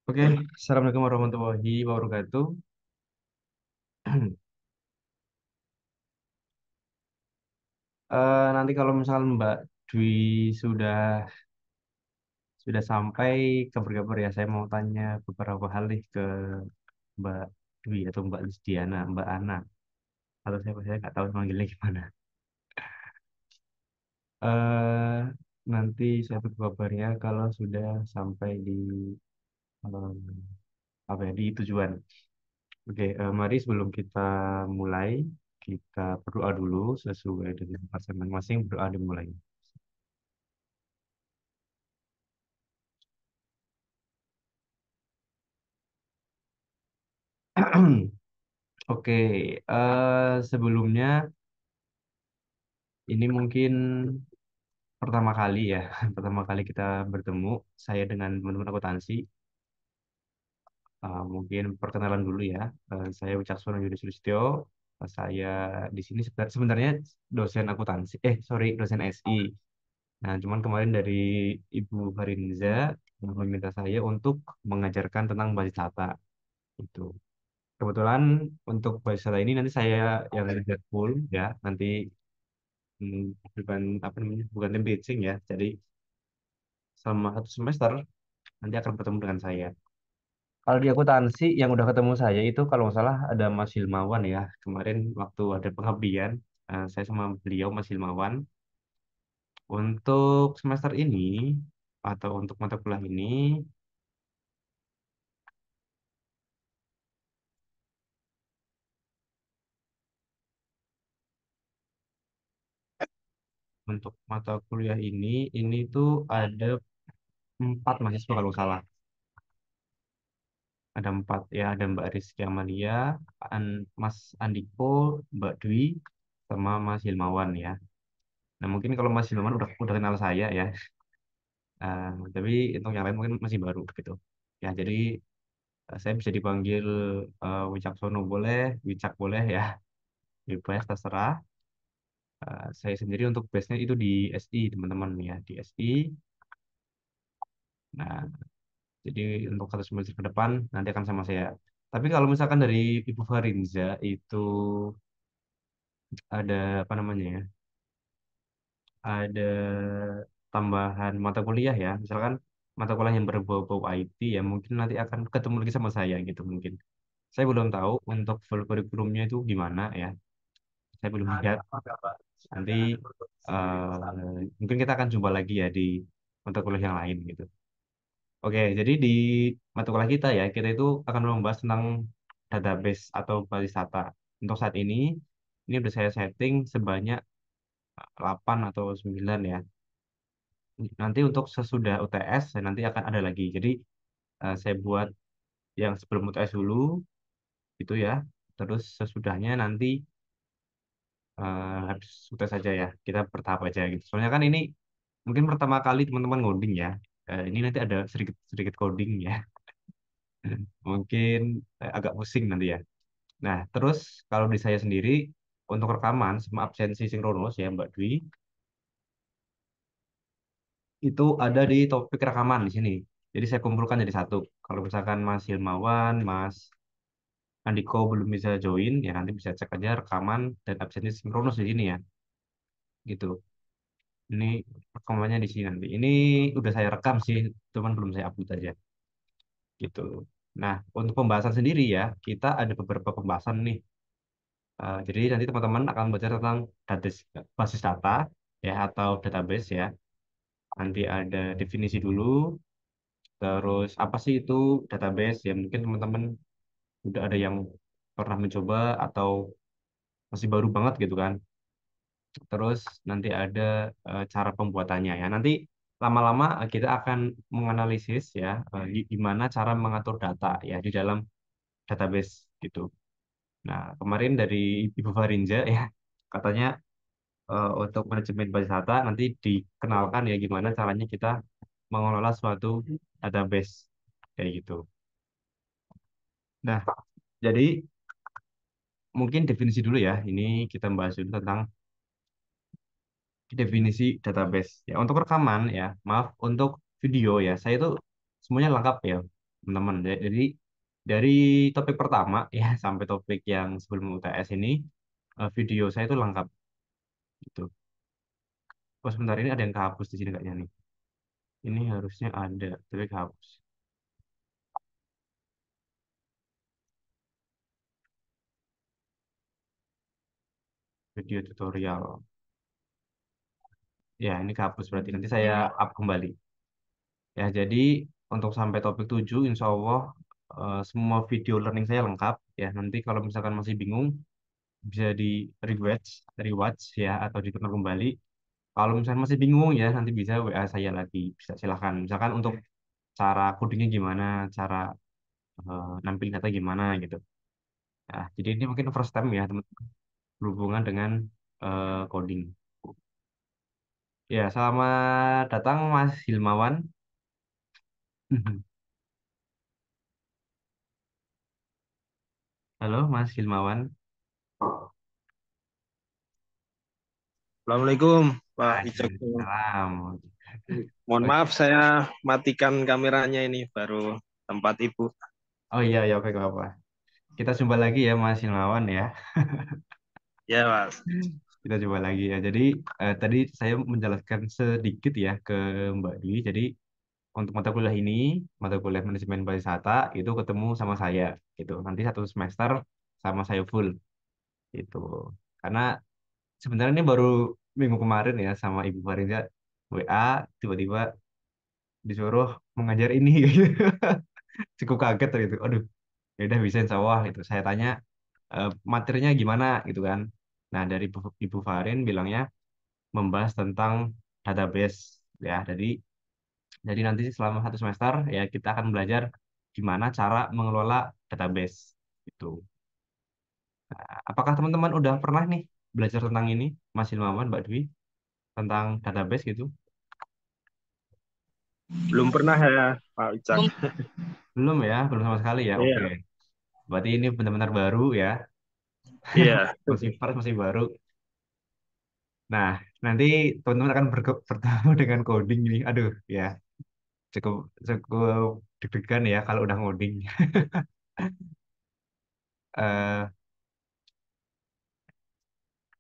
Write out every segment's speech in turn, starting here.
Oke, Assalamualaikum warahmatullahi wabarakatuh. Nanti kalau misalkan Mbak Dwi sudah sudah sampai kabar-kabar ya, saya mau tanya beberapa hal nih ke Mbak Dwi atau Mbak Lisdiana, Mbak Ana, atau saya nggak tahu manggilnya gimana. eh Nanti saya tunggu kabarnya kalau sudah sampai di apa ya di tujuan. Oke, mari sebelum kita mulai kita berdoa dulu sesuai dengan pasangan masing-masing berdoa dimulai. Oke, sebelumnya ini mungkin pertama kali ya, pertama kali kita bertemu saya dengan teman-teman akuntansi. Mungkin perkenalan dulu ya. Saya Wicaksono Yudi Sulistyo. Saya di sini sebenarnya dosen akuntansi, sorry dosen SI. Nah, cuman kemarin dari Ibu Farinza meminta saya untuk mengajarkan tentang basis data itu. Kebetulan untuk basis data ini nanti saya yang ngerjain full ya. Nanti hmm, bukan apa namanya bukan tim teaching ya, jadi selama satu semester nanti akan bertemu dengan saya. Kalau di akuntansi yang udah ketemu saya itu kalau nggak salah ada Mas Hilmawan ya, kemarin waktu ada pengabdian, saya sama beliau Mas Hilmawan. Untuk semester ini atau untuk mata kuliah ini, untuk mata kuliah ini tuh ada 4 mahasiswa kalau nggak salah. Ada 4 ya, ada Mbak Rizky Amalia, Mas Andiko, Mbak Dwi, sama Mas Hilmawan ya. Nah, mungkin kalau Mas Hilman udah kenal saya ya. Eh, tapi untuk yang lain mungkin masih baru gitu. Ya, jadi saya bisa dipanggil Wicaksono boleh, Wicak boleh ya. Bebas terserah. Saya sendiri untuk base-nya itu di SI, teman-teman ya, di SI. Nah, jadi untuk satu semester ke depan nanti akan sama saya. Tapi kalau misalkan dari Ibu Farinza itu ada apa namanya ya? Ada tambahan mata kuliah ya, misalkan mata kuliah yang berbau-bau IT ya mungkin nanti akan ketemu lagi sama saya gitu mungkin. Saya belum tahu untuk full kurikulumnya itu gimana ya, saya belum lihat. Nanti mungkin kita akan jumpa lagi ya di mata kuliah yang lain gitu. Oke, jadi di mata kuliah kita ya, kita itu akan membahas tentang database atau basis data. Untuk saat ini udah saya setting sebanyak 8 atau 9 ya. Nanti untuk sesudah UTS saya nanti akan ada lagi. Jadi saya buat yang sebelum UTS dulu gitu ya. Terus sesudahnya nanti habis UTS saja ya. Kita bertahap aja gitu. Soalnya kan ini mungkin pertama kali teman-teman ngoding ya. Ini nanti ada sedikit sedikit coding ya. Mungkin agak pusing nanti ya. Nah, terus kalau di saya sendiri untuk rekaman sama absensi sinkronus ya Mbak Dwi itu ada di topik rekaman di sini. Jadi saya kumpulkan jadi satu. Kalau misalkan Mas Hilmawan, Mas Andiko belum bisa join, ya nanti bisa cek aja rekaman dan absensi sinkronus di sini ya, gitu. Ini rekamannya di sini nanti. Ini udah saya rekam sih, cuman belum saya upload aja, gitu. Nah, untuk pembahasan sendiri ya, kita ada beberapa pembahasan nih. Jadi nanti teman-teman akan belajar tentang basis data ya atau database ya. Nanti ada definisi dulu, terus apa sih itu database ya mungkin teman-teman udah ada yang pernah mencoba atau masih baru banget gitu kan. Terus nanti ada cara pembuatannya ya. Nanti lama-lama kita akan menganalisis ya gimana cara mengatur data ya di dalam database gitu. Nah, kemarin dari Ibu Farinja ya katanya untuk manajemen basis data nanti dikenalkan ya gimana caranya kita mengelola suatu database kayak gitu. Nah, jadi mungkin definisi dulu ya. Ini kita bahas dulu tentang definisi database. Ya, untuk rekaman ya, maaf, untuk video ya, saya itu semuanya lengkap ya. teman-teman. Jadi dari topik pertama ya sampai topik yang sebelum UTS ini video saya itu lengkap gitu. Oh sebentar ini ada yang kehapus di sini kayaknya nih. Ini harusnya ada tapi kehapus. Video tutorial. Ya ini kehapus berarti nanti saya up kembali. Ya jadi untuk sampai topik 7 insya Allah semua video learning saya lengkap. Ya nanti kalau misalkan masih bingung bisa di rewatch ya atau ditonton kembali. Kalau misalnya masih bingung ya nanti bisa WA saya lagi. Bisa silahkan. Misalkan untuk cara codingnya gimana, cara nampilin data gimana gitu. Nah, jadi ini mungkin first time ya teman-teman berhubungan dengan coding. Ya, selamat datang Mas Hilmawan. Halo Mas Hilmawan. Assalamualaikum Pak Icek. Waalaikumsalam. Mohon Oke. maaf saya matikan kameranya ini baru tempat Ibu. Oh iya, ya oke gak apa. Kita jumpa lagi ya Mas Hilmawan ya. Ya Mas. Kita coba lagi ya. Jadi tadi saya menjelaskan sedikit ya ke Mbak Dwi. Jadi untuk mata kuliah ini, mata kuliah manajemen pariwisata itu ketemu sama saya gitu. Nanti satu semester sama saya full gitu. Karena sebenarnya ini baru minggu kemarin ya sama Ibu Fariza WA tiba-tiba disuruh mengajar ini gitu. Cukup kaget gitu. Aduh, ya udah bisa insya Allah gitu. Saya tanya materinya gimana gitu kan. Nah, dari Ibu Farin bilangnya membahas tentang database ya. Jadi nanti selama satu semester ya kita akan belajar gimana cara mengelola database itu. Apakah teman-teman udah pernah nih belajar tentang ini, Mas Hilmawan, Mbak Dwi, tentang database gitu? Belum pernah ya Pak Icek. Belum ya, belum sama sekali ya. Oke. Iya, Berarti ini benar-benar baru ya, iya. masih fresh, masih baru. Nah, nanti teman-teman akan bertemu dengan coding ini. Aduh, ya cukup cukup deg-degan ya kalau udah ngoding. Eh,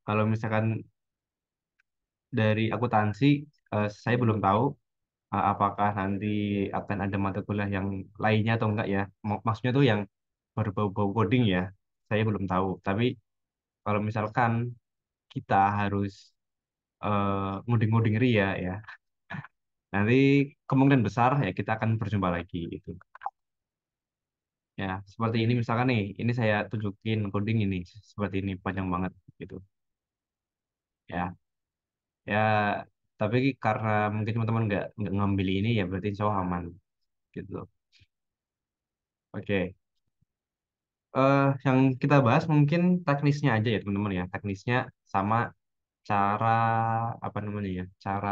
Kalau misalkan dari akuntansi, saya belum tahu apakah nanti akan ada mata kuliah yang lainnya atau enggak ya. Maksudnya tuh yang berbau-bau coding ya. Saya belum tahu. Tapi kalau misalkan kita harus ngoding-ngoding RIA ya, nanti kemungkinan besar ya kita akan berjumpa lagi gitu. Ya, seperti ini misalkan nih, ini saya tunjukin coding ini seperti ini panjang banget gitu. Ya, ya. Tapi karena mungkin teman-teman nggak ngambil ini ya berarti insya Allah aman gitu. Oke. Yang kita bahas mungkin teknisnya aja ya teman-teman ya, teknisnya sama cara apa namanya ya, cara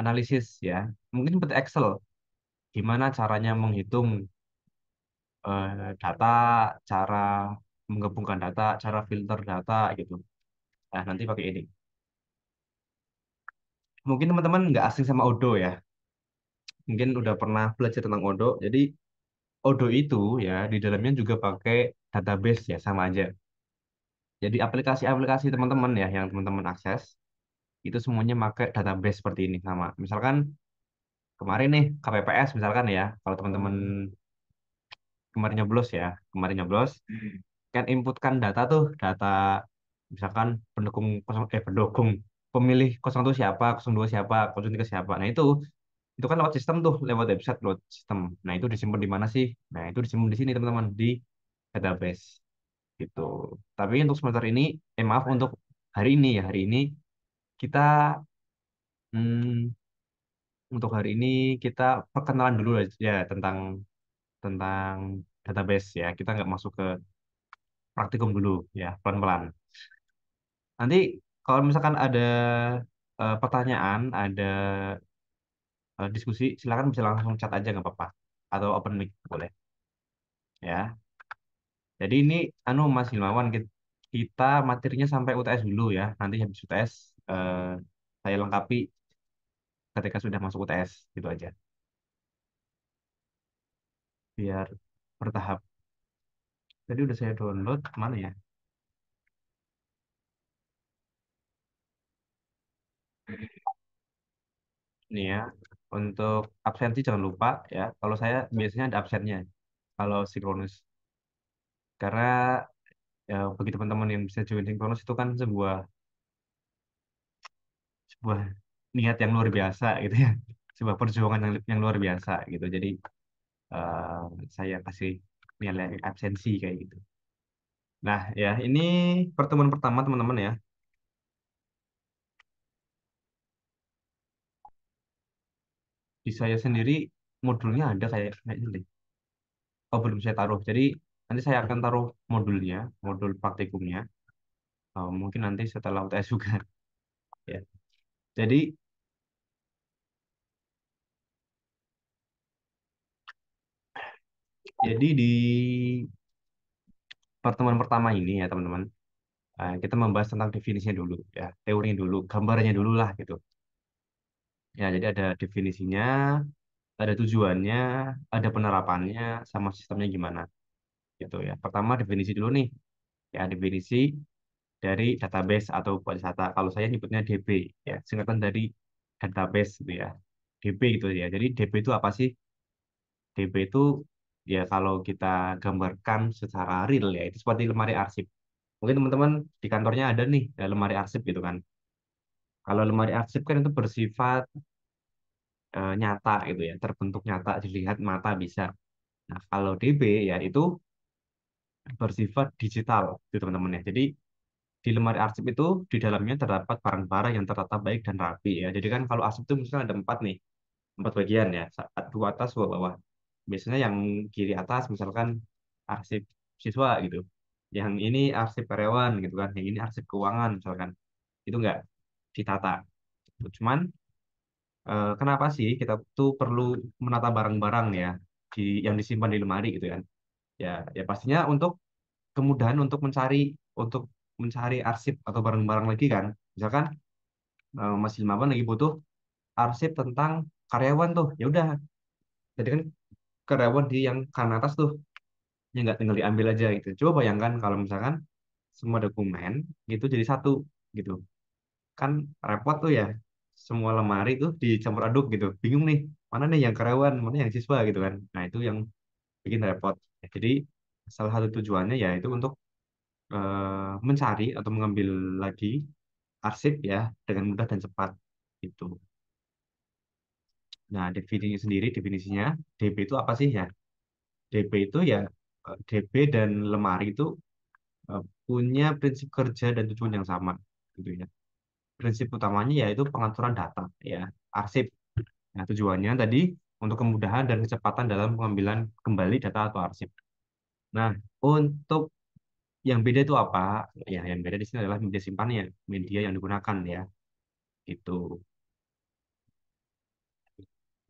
analisis ya. Mungkin seperti Excel, gimana caranya menghitung data, cara menggabungkan data, cara filter data gitu. Nah, nanti pakai ini. Mungkin teman-teman nggak asing sama Odo ya. Mungkin udah pernah belajar tentang Odo. Jadi Odo itu ya di dalamnya juga pakai database ya sama aja. Jadi aplikasi-aplikasi teman-teman ya yang teman-teman akses itu semuanya pakai database seperti ini sama. Misalkan kemarin nih KPPS misalkan ya, kalau teman-teman kemarin nyoblos ya, kemarin nyoblos kan inputkan data tuh, data misalkan pendukung pemilih 01 siapa, 02 siapa, 03 siapa. Nah, itu kan lewat sistem tuh, lewat website, lewat sistem. Nah, itu disimpan di mana sih? Nah, itu disimpan di sini teman-teman di database gitu. Tapi untuk semester ini, maaf untuk hari ini ya, hari ini kita hmm, untuk hari ini kita perkenalan dulu aja ya tentang database ya. Kita nggak masuk ke praktikum dulu ya, pelan-pelan. Nanti kalau misalkan ada pertanyaan, ada diskusi, silakan bisa langsung chat aja nggak apa-apa. Atau open mic boleh ya. Jadi ini anu Mas Hilmawan kita materinya sampai UTS dulu ya. Nanti habis UTS saya lengkapi ketika sudah masuk UTS gitu aja. biar bertahap. Jadi udah saya download, mana ya? Ini ya, untuk absensi jangan lupa ya. Kalau saya biasanya ada absennya, kalau sinkronus. Karena ya bagi teman-teman yang bisa join sinkronus itu kan sebuah niat yang luar biasa gitu ya. Sebuah perjuangan yang luar biasa gitu. Jadi eh, saya kasih nilai absensi kayak gitu. Nah ya, ini pertemuan pertama teman-teman ya. Di saya sendiri modulnya ada kayaknya deh. Oh, belum saya taruh. Jadi nanti saya akan taruh modulnya, modul praktikumnya. Mungkin nanti setelah UTS juga ya. Jadi di pertemuan pertama ini ya teman-teman, kita membahas tentang definisinya dulu ya, teorinya dulu, gambarnya dulu lah gitu. Ya, jadi ada definisinya, ada tujuannya, ada penerapannya, sama sistemnya gimana gitu ya. Pertama definisi dulu nih, ya definisi dari database atau buat data. Kalau saya nyebutnya DB, ya singkatan dari database gitu ya. DB gitu ya. Jadi DB itu apa sih? DB itu ya kalau kita gambarkan secara real ya itu seperti lemari arsip. Mungkin teman-teman di kantornya ada nih ya, lemari arsip gitu kan. Kalau lemari arsip kan itu bersifat nyata gitu ya, terbentuk nyata dilihat mata bisa. Nah, kalau DB ya itu bersifat digital gitu teman-teman ya. Jadi di lemari arsip itu di dalamnya terdapat barang-barang yang tertata baik dan rapi ya. Jadi kan kalau arsip itu misalnya ada empat nih, empat bagian ya, dua atas, dua bawah. Biasanya yang kiri atas misalkan arsip siswa gitu. Yang ini arsip karyawan gitu kan. Yang ini arsip keuangan misalkan. Itu enggak ditata. Cuman kenapa sih kita tuh perlu menata barang-barang ya yang disimpan di lemari gitu kan? Ya, ya pastinya untuk kemudahan untuk mencari arsip atau barang-barang lagi kan. Misalkan Mas Hilmawan lagi butuh arsip tentang karyawan tuh, ya udah. Jadi kan karyawan di yang kanan atas tuh, ya nggak tinggal diambil aja gitu. Coba bayangkan kalau misalkan semua dokumen gitu jadi satu gitu, kan repot tuh ya. Semua lemari tuh dicampur aduk gitu, bingung nih mana nih yang karyawan, mana yang siswa gitu kan. Nah itu yang bikin repot. Jadi salah satu tujuannya ya itu untuk mencari atau mengambil lagi arsip ya dengan mudah dan cepat itu. Nah, definisinya DB itu apa sih ya? DB itu ya DB dan lemari itu punya prinsip kerja dan tujuan yang sama gitu ya. Prinsip utamanya yaitu pengaturan data ya, arsip. Nah, tujuannya tadi untuk kemudahan dan kecepatan dalam pengambilan kembali data atau arsip. Nah, untuk yang beda itu apa? Ya, yang beda di sini adalah media simpannya, media yang digunakan ya. Itu.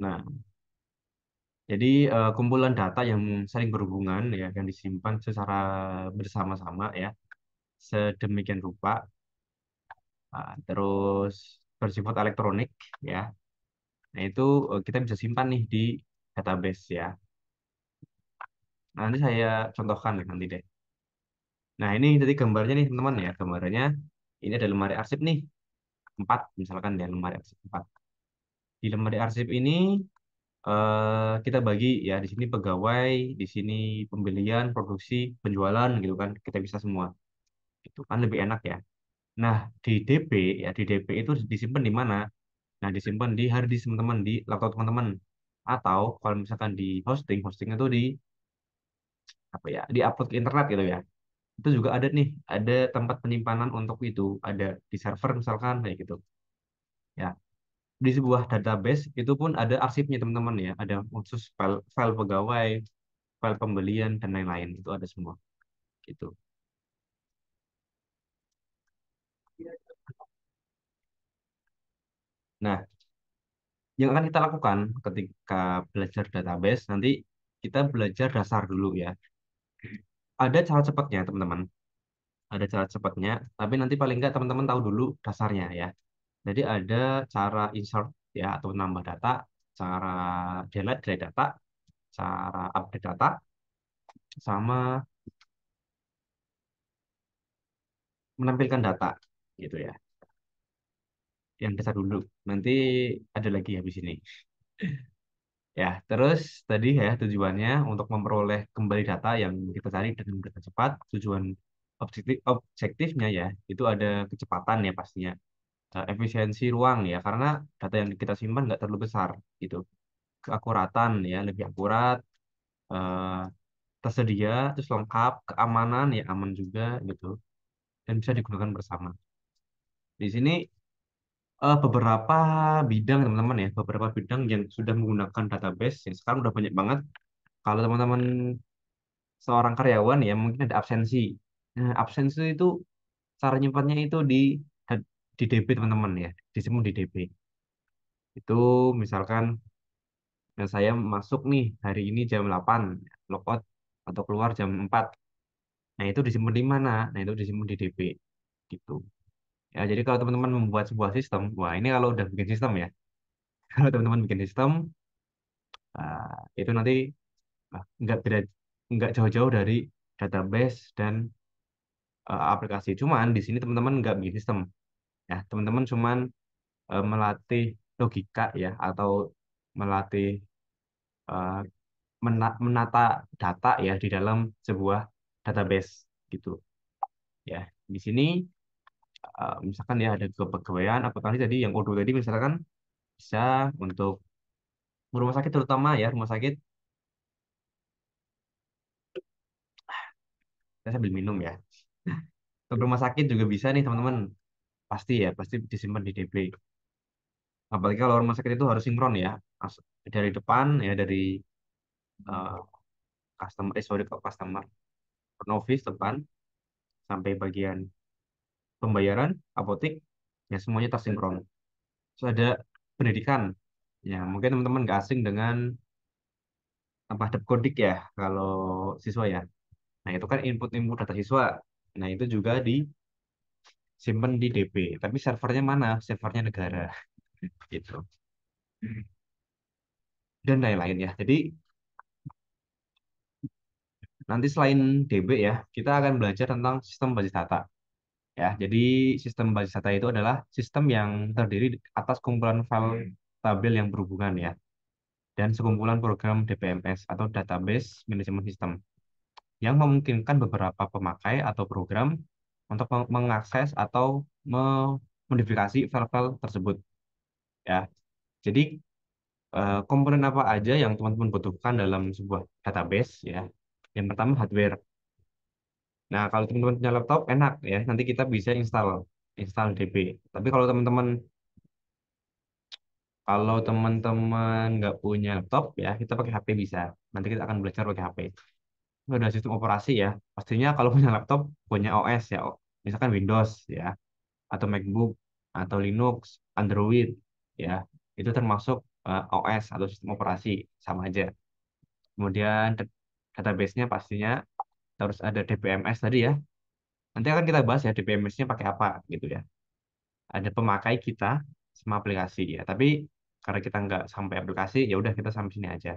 Nah, jadi kumpulan data yang saling berhubungan ya, yang disimpan secara bersama-sama ya, sedemikian rupa, terus bersifat elektronik ya. Nah itu kita bisa simpan nih di database ya. Nah, nanti saya contohkan nih nanti deh. Nah ini jadi gambarnya nih teman-teman ya, gambarnya ini ada lemari arsip nih, empat misalkan ya lemari arsip empat. Di lemari arsip ini kita bagi ya di sini pegawai, di sini pembelian, produksi, penjualan gitu kan kita bisa semua. Itu kan lebih enak ya. Nah di DB ya di DB itu disimpan di mana? Nah disimpan di hard disk teman-teman di laptop teman-teman. Atau kalau misalkan di hosting itu di apa ya di upload ke internet gitu ya. Itu juga ada nih ada tempat penyimpanan untuk itu ada di server misalkan kayak gitu. Ya di sebuah database itu pun ada arsipnya teman-teman ya. Ada khusus file file pegawai file pembelian dan lain-lain itu ada semua gitu. Nah, yang akan kita lakukan ketika belajar database nanti kita belajar dasar dulu ya. Ada cara cepatnya teman-teman, ada cara cepatnya, tapi nanti paling nggak teman-teman tahu dulu dasarnya ya. Jadi ada cara insert ya atau nambah data, cara delete dari data, cara update data, sama menampilkan data gitu ya. Yang dasar dulu. Nanti ada lagi habis ini. Ya, terus tadi ya tujuannya untuk memperoleh kembali data yang kita cari dengan data cepat. Tujuan objektifnya ya itu ada kecepatan ya pastinya. Efisiensi ruang ya karena data yang kita simpan nggak terlalu besar gitu. Keakuratan ya lebih akurat, eh, tersedia, terus lengkap, keamanan ya aman juga gitu dan bisa digunakan bersama. Di sini beberapa bidang teman-teman ya, beberapa bidang yang sudah menggunakan database yang sekarang udah banyak banget. Kalau teman-teman seorang karyawan ya mungkin ada absensi. Nah, absensi itu cara nyimpannya itu di DB teman-teman ya, disimpan di DB. Itu misalkan saya masuk nih hari ini jam 8 logout atau keluar jam 4. Nah, itu disimpan di mana? Nah, itu disimpan di DB gitu. Ya, jadi kalau teman-teman membuat sebuah sistem, wah ini kalau udah bikin sistem ya. Kalau teman-teman bikin sistem, itu nanti nggak beda, nggak jauh-jauh dari database dan aplikasi. Cuman di sini teman-teman nggak bikin sistem. Ya, teman-teman cuman melatih logika ya atau melatih eh, menata data ya di dalam sebuah database gitu. Ya, di sini misalkan ya ada kepegawaian aplikasi tadi yang Odoo tadi misalkan bisa untuk rumah sakit terutama ya rumah sakit. Saya sambil minum ya. Untuk rumah sakit juga bisa nih teman-teman. Pasti ya, pasti disimpan di DB. Apalagi kalau rumah sakit itu harus sinkron ya. Dari depan ya dari eh, customer, sorry kok customer, front office depan sampai bagian pembayaran, apotek, ya semuanya tersinkron. Terus ada pendidikan. Ya, mungkin teman-teman nggak asing dengan apa kodik ya kalau siswa ya. Nah, itu kan input-input data siswa. Nah, itu juga disimpan di DB. Tapi servernya mana? Servernya negara gitu. Dan lain-lain ya. Jadi nanti selain DB ya, kita akan belajar tentang sistem basis data. Ya, jadi sistem basis data itu adalah sistem yang terdiri atas kumpulan file tabel yang berhubungan ya, dan sekumpulan program DBMS atau Database Management System yang memungkinkan beberapa pemakai atau program untuk mengakses atau memodifikasi file-file tersebut. Ya, jadi komponen apa aja yang teman-teman butuhkan dalam sebuah database ya. Yang pertama hardware. Nah, kalau teman-teman punya laptop enak ya, nanti kita bisa install DB. Tapi kalau teman-teman nggak punya laptop ya, kita pakai HP bisa. Nanti kita akan belajar pakai HP. Itu ada sistem operasi ya. Pastinya kalau punya laptop punya OS ya, misalkan Windows ya, atau MacBook atau Linux, Android ya. Itu termasuk OS atau sistem operasi sama aja. Kemudian database-nya pastinya harus ada DBMS tadi ya. Nanti akan kita bahas ya DBMS-nya pakai apa gitu ya. Ada pemakai kita sama aplikasi ya. Tapi karena kita nggak sampai aplikasi, ya udah kita sampai sini aja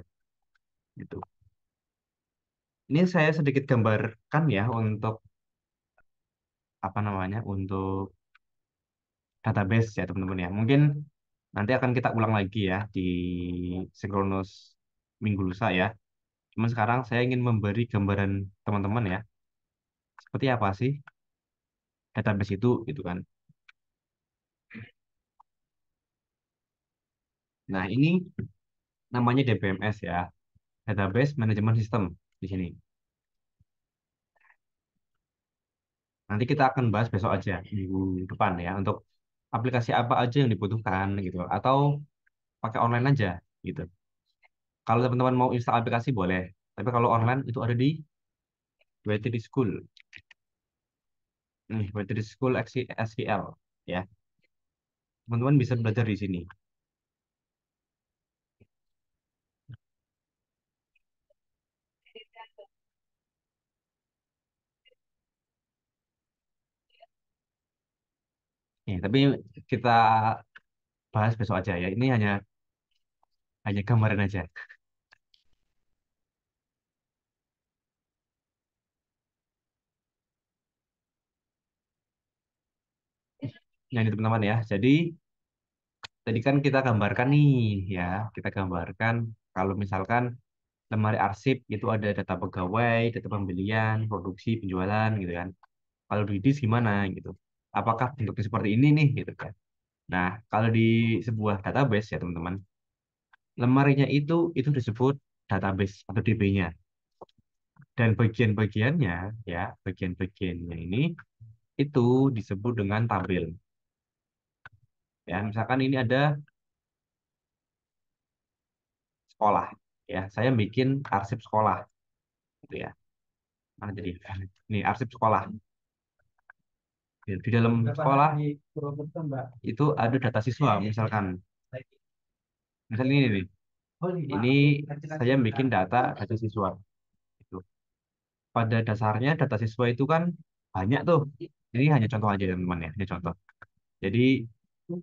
gitu. Ini saya sedikit gambarkan ya untuk apa namanya untuk database ya teman-teman ya. Mungkin nanti akan kita ulang lagi ya di Synchronous minggu lusa ya. Cuman sekarang saya ingin memberi gambaran teman-teman ya. Seperti apa sih database itu gitu kan. Nah, ini namanya DBMS ya. Database Management System di sini. Nanti kita akan bahas besok aja minggu depan ya untuk aplikasi apa aja yang dibutuhkan gitu atau pakai online aja gitu. Kalau teman-teman mau install aplikasi boleh, tapi kalau online itu ada di WTD School. WTD School SQL ya. Teman-teman bisa belajar di sini. Ya, tapi kita bahas besok aja ya. Ini hanya hanya gambaran aja. Nah, ini teman-teman ya. Jadi tadi kan kita gambarkan nih ya, kita gambarkan kalau misalkan lemari arsip itu ada data pegawai, data pembelian, produksi, penjualan gitu kan. Kalau di dis gimana gitu? Apakah bentuknya seperti ini nih gitu kan? Nah, kalau di sebuah database ya teman-teman, lemarinya itu disebut database atau DB-nya. Dan bagian-bagiannya ya, bagian-bagiannya ini itu disebut dengan tabel. Ya, misalkan ini ada sekolah ya, saya bikin arsip sekolah gitu ya. Mana jadi ini arsip sekolah. Di dalam sekolah itu ada data siswa misalkan. Misalnya ini nih. Ini saya bikin data siswa. Itu. Pada dasarnya data siswa itu kan banyak tuh. Ini hanya contoh aja teman-teman ya, ini contoh. Jadi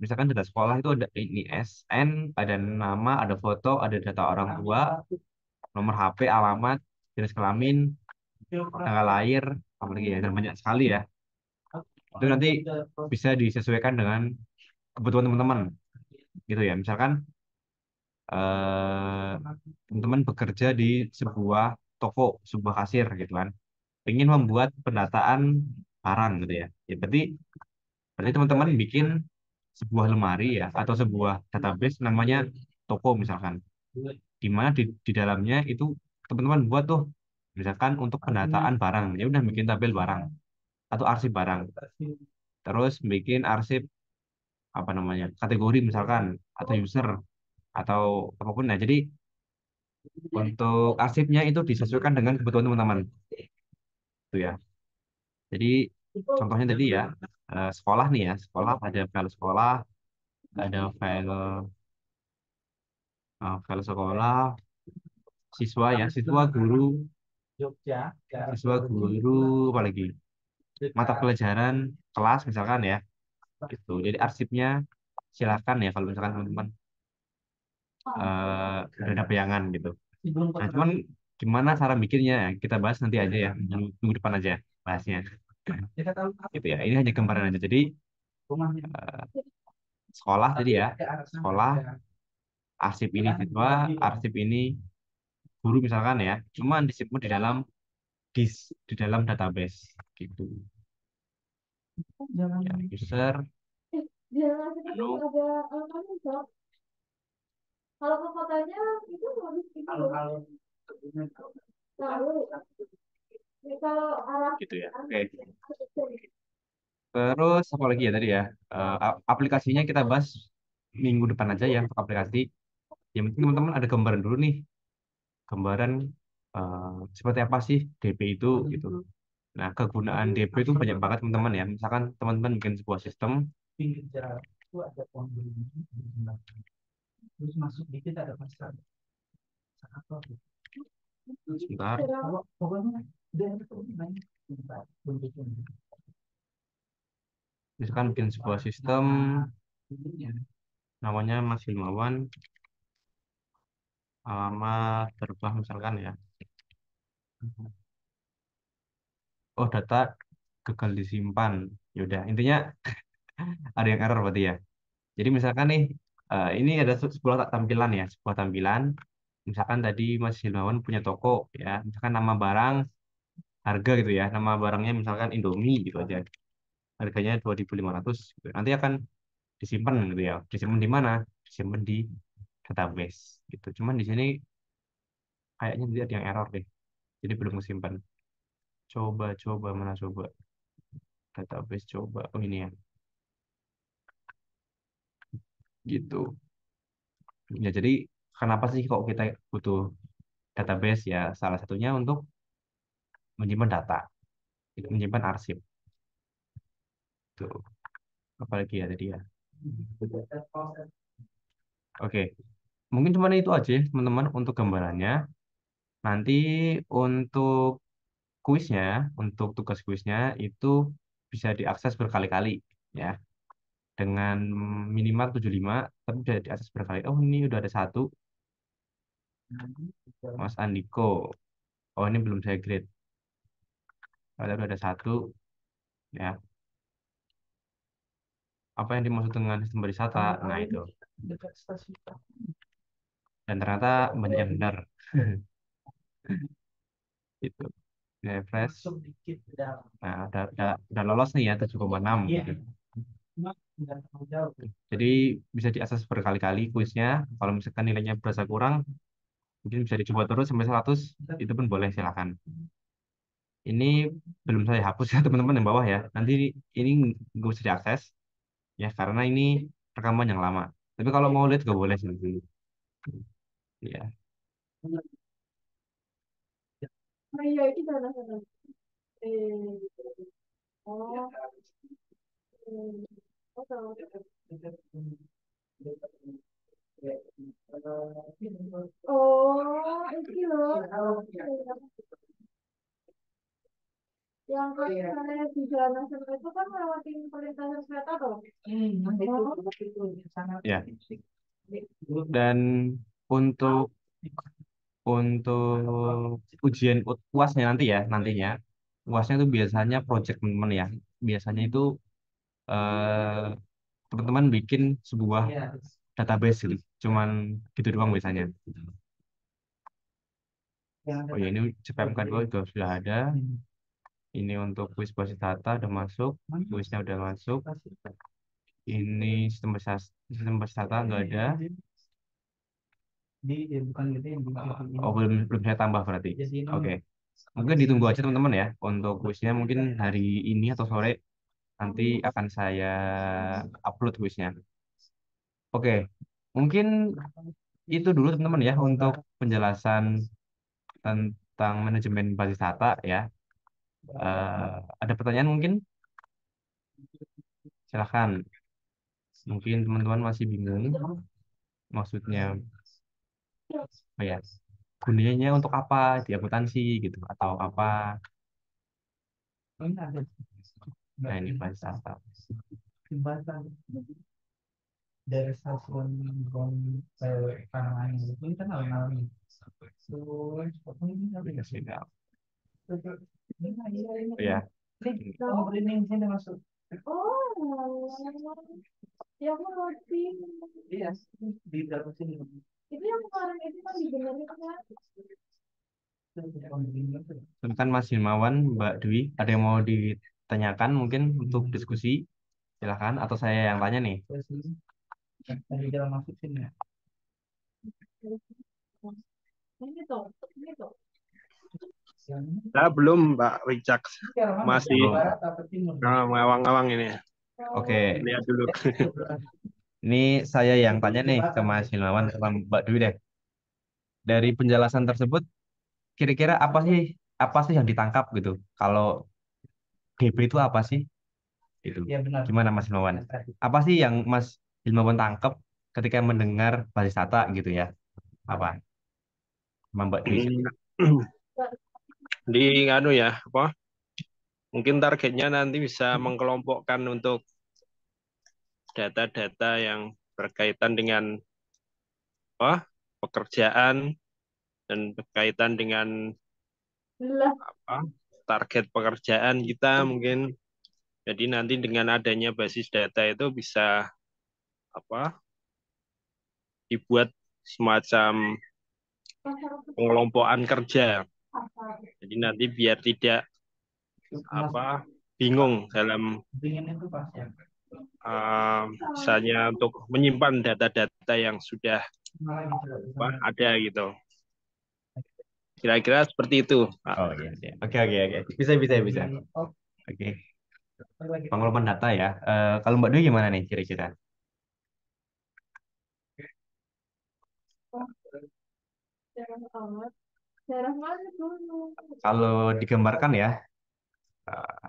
misalkan data sekolah itu ada ini SN, ada nama, ada foto, ada data orang tua, nomor HP, alamat, jenis kelamin, tanggal lahir, apa lagi ya, dan banyak sekali ya. Itu nanti bisa disesuaikan dengan kebutuhan teman-teman gitu ya. Misalkan teman-teman bekerja di sebuah toko, sebuah kasir gitu kan. Ingin membuat pendataan barang gitu ya. Ya berarti teman-teman bikin sebuah lemari ya atau sebuah database namanya toko misalkan. Di mana di dalamnya itu teman-teman buat tuh misalkan untuk pendataan barang. Ya udah bikin tabel barang atau arsip barang. Terus bikin arsip apa namanya? Kategori misalkan atau user atau apapun. Nah, jadi untuk arsipnya itu disesuaikan dengan kebutuhan teman-teman. Itu ya. Jadi contohnya tadi ya sekolah nih ya, sekolah ada file sekolah, ada file sekolah, siswa ya, siswa guru, apalagi mata pelajaran kelas misalkan ya, gitu. Jadi arsipnya silakan ya kalau misalkan teman-teman ada bayangan gitu. Nah, cuman gimana cara bikinnya? Kita bahas nanti aja ya, minggu depan aja bahasnya. Gitu ya. Ini hanya gambaran aja. Jadi sekolah tadi ya, sekolah, arsip ini siswa, arsip ini guru misalkan ya, cuma disimpan di dalam di dalam database gitu. Ya, user, lalu Kalau ke kotanya itu habis itu lalu kalau arah gitu ya. Oke. Terus apa lagi ya tadi ya? Aplikasinya kita bahas minggu depan aja ya untuk aplikasi. Yang penting teman-teman ada gambaran dulu nih, gambaran seperti apa sih DP itu gitu. Nah, kegunaan DP itu banyak banget teman-teman ya. Misalkan teman-teman bikin sebuah sistem, sebentar, misalkan bikin sebuah sistem namanya Mas Hilmawan, alamat berubah misalkan ya. Oh, data gagal disimpan. Yaudah, intinya ada yang error berarti ya. Jadi misalkan nih, ini ada sebuah tampilan ya, sebuah tampilan. Misalkan tadi Mas Hilmawan punya toko ya, misalkan nama barang, harga gitu ya, nama barangnya misalkan Indomie gitu aja. Harganya 2.500 gitu. Nanti akan disimpan gitu ya. Disimpan di mana? Disimpan di database gitu. Cuman di sini kayaknya dia ada yang error deh. Jadi belum kesimpan. Coba mana coba database coba. Oh ini ya. Gitu. Ya jadi kenapa sih kok kita butuh database ya? Salah satunya untuk menyimpan data, itu menyimpan arsip. Tuh. Apalagi ya tadi ya. Oke, mungkin cuma itu aja ya, teman-teman untuk gambarannya. Nanti untuk kuisnya, untuk tugas kuisnya itu bisa diakses berkali-kali ya. Dengan minimal 75, tapi bisa diakses berkali. Oh, ini udah ada satu, Mas Andiko. Oh, ini belum saya grade. Oh, tapi udah ada satu ya. apa yang dimaksud dengan sistem berwisata. Nah, itu. Dan ternyata banyak yang benar. Itu. Refresh. Nah, udah lolos nih ya 7,6 gitu. Jadi bisa diakses berkali-kali kuisnya. Kalau misalkan nilainya berasa kurang, mungkin bisa dicoba terus sampai 100, itu pun boleh, silakan. Ini belum saya hapus ya teman-teman yang bawah ya. Nanti ini nggak bisa diakses ya karena ini rekaman yang lama. Tapi kalau mau lihat juga boleh sih nanti. Ya. Oh iya, itu sana. Eh, oh, oh, tahu. Oh, itu loh. Yang kalau misalnya di Jalan Nasional itu kan lewatin perlintasan kereta tuh. Ya. Dan untuk ujian UASnya nanti ya, nantinya UASnya itu biasanya project teman-teman ya. Biasanya itu eh, teman-teman bikin sebuah database gitu. Cuman gitu doang biasanya. Oh ya, ini CPMK 2 juga sudah ada. Ini untuk kuis basis data udah masuk, kuisnya udah masuk. Ini sistem basis data nggak ada. Oh, belum belum saya tambah berarti. Oke. Mungkin ditunggu aja teman-teman ya untuk kuisnya, mungkin hari ini atau sore nanti akan saya upload kuisnya. Oke. Mungkin itu dulu teman-teman ya untuk penjelasan tentang manajemen basis data ya. Ada pertanyaan mungkin? Silahkan. Mungkin teman-teman masih bingung maksudnya apa ya? Gunanya untuk apa di akuntansi gitu atau apa? Nah, ini basis data. Aplikasi data. Ya. Oh, yang roti. Itu yang kemarin itu kan dibenerin kan? Silakan Mas Himawan, Mbak Dwi, ada yang mau ditanyakan mungkin untuk diskusi? Silakan, atau saya yang tanya nih. Ini tuh. Nah, belum Mbak Wicak, masih Belum. ngawang-ngawang ini. Oke, Lihat dulu. ini saya yang tanya nih ke Mas Himawan sama Mbak Dwi deh. Dari penjelasan tersebut, kira-kira apa sih yang ditangkap gitu? Kalau DB itu apa sih? Itu. Gimana Mas Himawan? Apa sih yang Mas Himawan tangkap ketika mendengar basis data gitu ya? Apa? Sama Mbak Dwi. Di anu ya, apa? Mungkin targetnya nanti bisa mengkelompokkan untuk data-data yang berkaitan dengan apa? Pekerjaan dan berkaitan dengan Lah, apa? Target pekerjaan kita mungkin. Jadi nanti dengan adanya basis data itu bisa apa? Dibuat semacam pasar pengelompokan kerja. pasar. Jadi nanti biar tidak apa bingung dalam misalnya untuk menyimpan data-data yang sudah apa, ada gitu. Kira-kira seperti itu, Pak. Oh iya, iya. Oke, oke, oke. Bisa. Oke. Pengelolaan data ya. Kalau Mbak Dwi gimana nih kira-kira? Daerah amat. Daerah mana dulu? Kalau digambarkan ya, eh,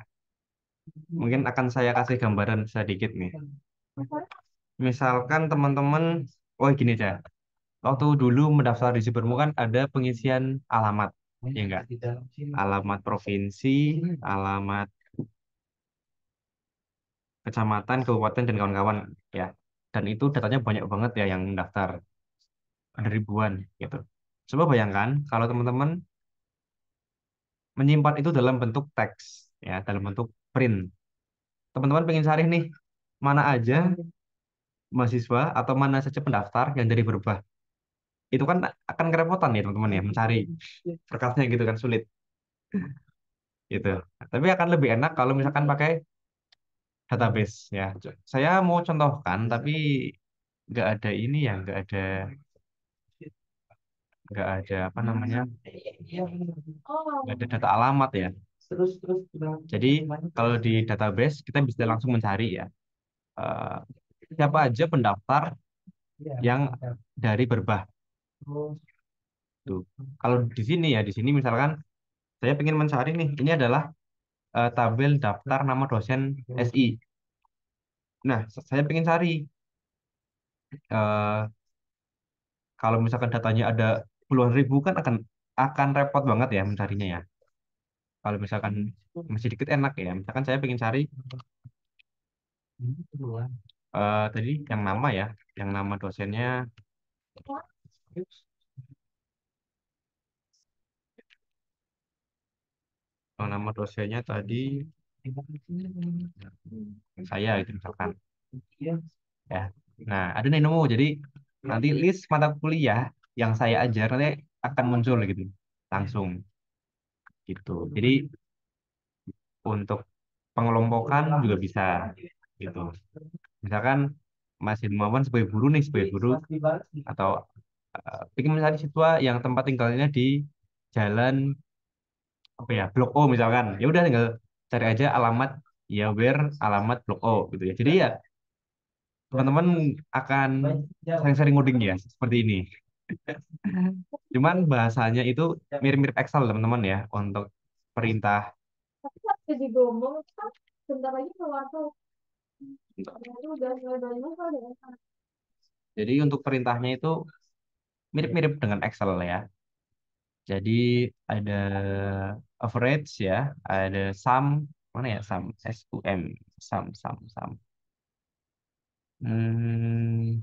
mungkin akan saya kasih gambaran sedikit nih. Misalkan teman-teman, oh gini aja. Waktu dulu mendaftar di Sibermu kan ada pengisian alamat, ya enggak? Alamat provinsi, alamat kecamatan, kabupaten, dan kawan-kawan ya. Dan itu datanya banyak banget ya yang mendaftar, ada ribuan gitu. Coba bayangkan kalau teman-teman menyimpan itu dalam bentuk teks, ya, dalam bentuk print. Teman-teman pengen cari nih, mana aja mahasiswa atau mana saja pendaftar yang dari Berbah. Itu kan akan kerepotan ya teman-teman ya mencari berkasnya gitu kan sulit gitu. Tapi akan lebih enak kalau misalkan pakai database ya. Saya mau contohkan tapi nggak ada ini ya, nggak ada apa namanya, nggak ada Oh, data alamat ya. Jadi kalau di database kita bisa langsung mencari ya eh, siapa aja pendaftar yang dari Berbah tuh. Kalau di sini ya, di sini misalkan saya ingin mencari nih, ini adalah tabel daftar nama dosen SI. Nah, saya ingin cari eh, kalau misalkan datanya ada puluhan ribu kan akan repot banget ya mencarinya ya. Kalau misalkan masih dikit enak ya. Misalkan saya ingin cari tadi yang nama ya, yang nama dosennya, yang nama dosennya tadi saya itu misalkan ya. Nah, ada nih nemu. Jadi nanti list mata kuliah yang saya ajar nanti akan muncul gitu langsung gitu. Jadi untuk pengelompokan juga bisa gitu. Misalkan Mas Hilmawan sebagai guru nih, sebagai guru atau ingin mencari siswa yang tempat tinggalnya di jalan apa ya, Blok O misalkan. Ya udah tinggal cari aja alamat ya where alamat Blok O gitu ya. Jadi ya teman-teman akan sering-sering ngoding ya seperti ini. Cuman bahasanya itu mirip-mirip Excel teman-teman ya untuk perintah. tapi pas jadi gomong kan bentar lagi keluar tuh. Itu udah mulai banyak kok deh. Jadi untuk perintahnya itu mirip-mirip dengan Excel ya. Jadi ada average ya, ada sum, mana ya sum, SUM, sum. Hmm,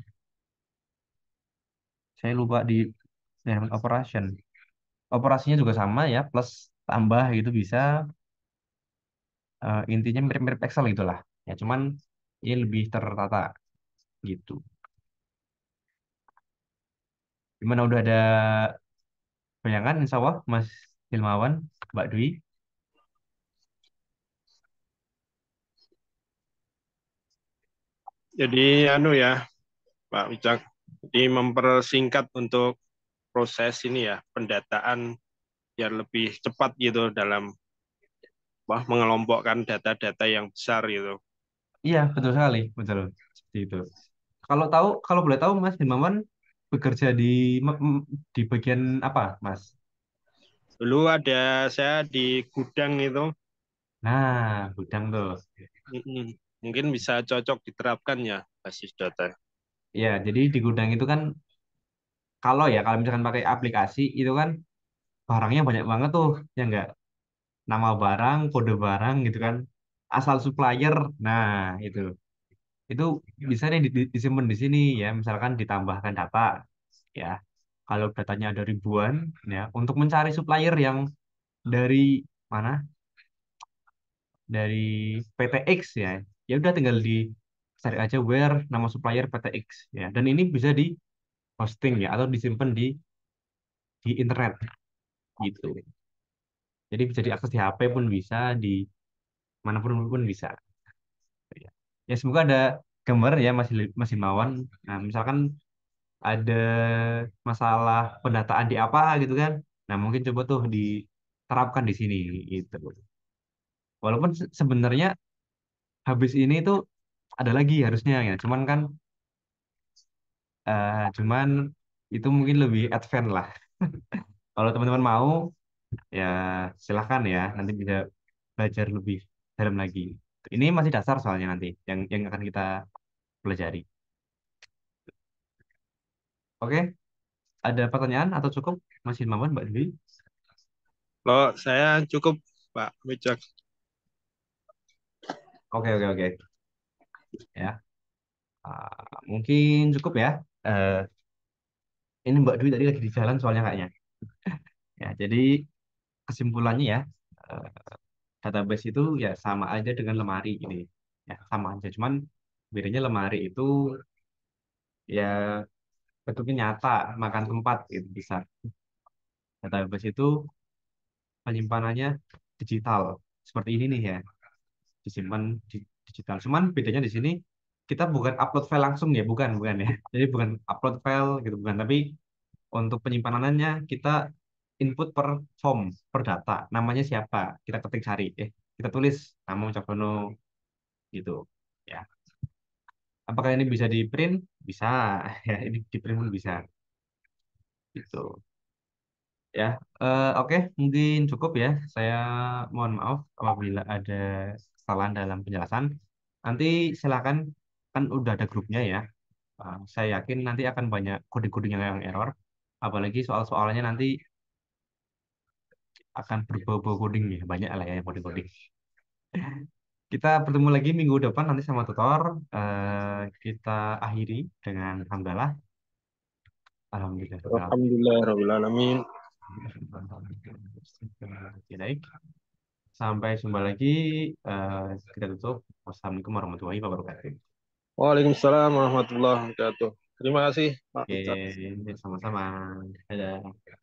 saya lupa di dynamic operation. Operasinya juga sama ya, plus tambah gitu bisa. Intinya mirip-mirip Excel gitulah. Ya cuman ini lebih tertata gitu. Gimana udah ada bayangan insya Allah Mas Hilmawan, Mbak Dwi? Jadi anu ya, Pak Wicak. Jadi mempersingkat untuk proses ini ya, pendataan biar lebih cepat gitu dalam mengelompokkan data-data yang besar gitu. Iya, betul sekali, betul. Seperti itu. Kalau boleh tahu Mas Hilmawan bekerja di bagian apa, Mas? Dulu ada saya di gudang itu, Nah, gudang tuh. mungkin bisa cocok diterapkan ya basis data. Ya, jadi di gudang itu kan kalau misalkan pakai aplikasi itu kan barangnya banyak banget tuh, ya enggak? Nama barang, kode barang gitu kan. Asal supplier. Nah, itu. Itu bisa nih disimpan di sini ya, misalkan ditambahkan data ya. Kalau datanya ada ribuan ya, untuk mencari supplier yang dari mana? Dari PT X ya. Ya udah tinggal di cari aja where nama supplier PT X ya. Dan ini bisa di hosting ya atau disimpan di internet gitu. Jadi bisa diakses di HP pun bisa, di manapun pun bisa. Ya, ya semoga ada gambar ya Mas Himawan. Nah, misalkan ada masalah pendataan di apa gitu kan. Nah, mungkin coba tuh diterapkan di sini gitu. Walaupun sebenarnya habis ini tuh ada lagi harusnya ya. Cuman itu mungkin lebih advance lah. Kalau teman-teman mau ya silahkan ya. Nanti bisa belajar lebih dalam lagi. Ini masih dasar soalnya nanti yang akan kita pelajari. Oke, ada pertanyaan atau cukup Mas Hilmawan, Mbak Dewi? Kalau saya cukup, Pak Wicak. Oke. Ya, mungkin cukup ya. Eh, ini Mbak Dwi tadi lagi di jalan soalnya kayaknya. Ya, jadi kesimpulannya ya, eh, database itu ya sama aja dengan lemari ini. Ya, sama aja. Cuman Bedanya lemari itu ya bentuknya nyata, makan tempat gitu bisa. Database itu penyimpanannya digital. Seperti ini nih ya, disimpan di digital. Cuman bedanya di sini kita bukan upload file langsung ya, bukan, bukan ya. Jadi bukan upload file gitu, bukan. Tapi untuk penyimpanannya kita input per form, per data. Namanya siapa? Kita ketik cari. Kita tulis nama Cakdono gitu. Ya. Apakah ini bisa di print? Bisa. Ya, ini di print pun bisa. Gitu. Ya, oke, mungkin cukup ya. Saya mohon maaf apabila ada kesalahan dalam penjelasan. Nanti silakan, kan udah ada grupnya ya. Saya yakin nanti akan banyak kode-kode yang error. Apalagi soal-soalnya nanti akan berbau-bau coding ya. Banyak lah ya yang coding-coding. Kita bertemu lagi minggu depan nanti sama tutor. Kita akhiri dengan hamdalah. Alhamdulillah. Alhamdulillah rabbil alamin. Oke, baik. Sampai jumpa lagi. eh, kita tutup. Wassalamualaikum warahmatullahi wabarakatuh. Waalaikumsalam warahmatullahi wabarakatuh. Terima kasih Pak Ica. Oke, sama-sama. Dadah.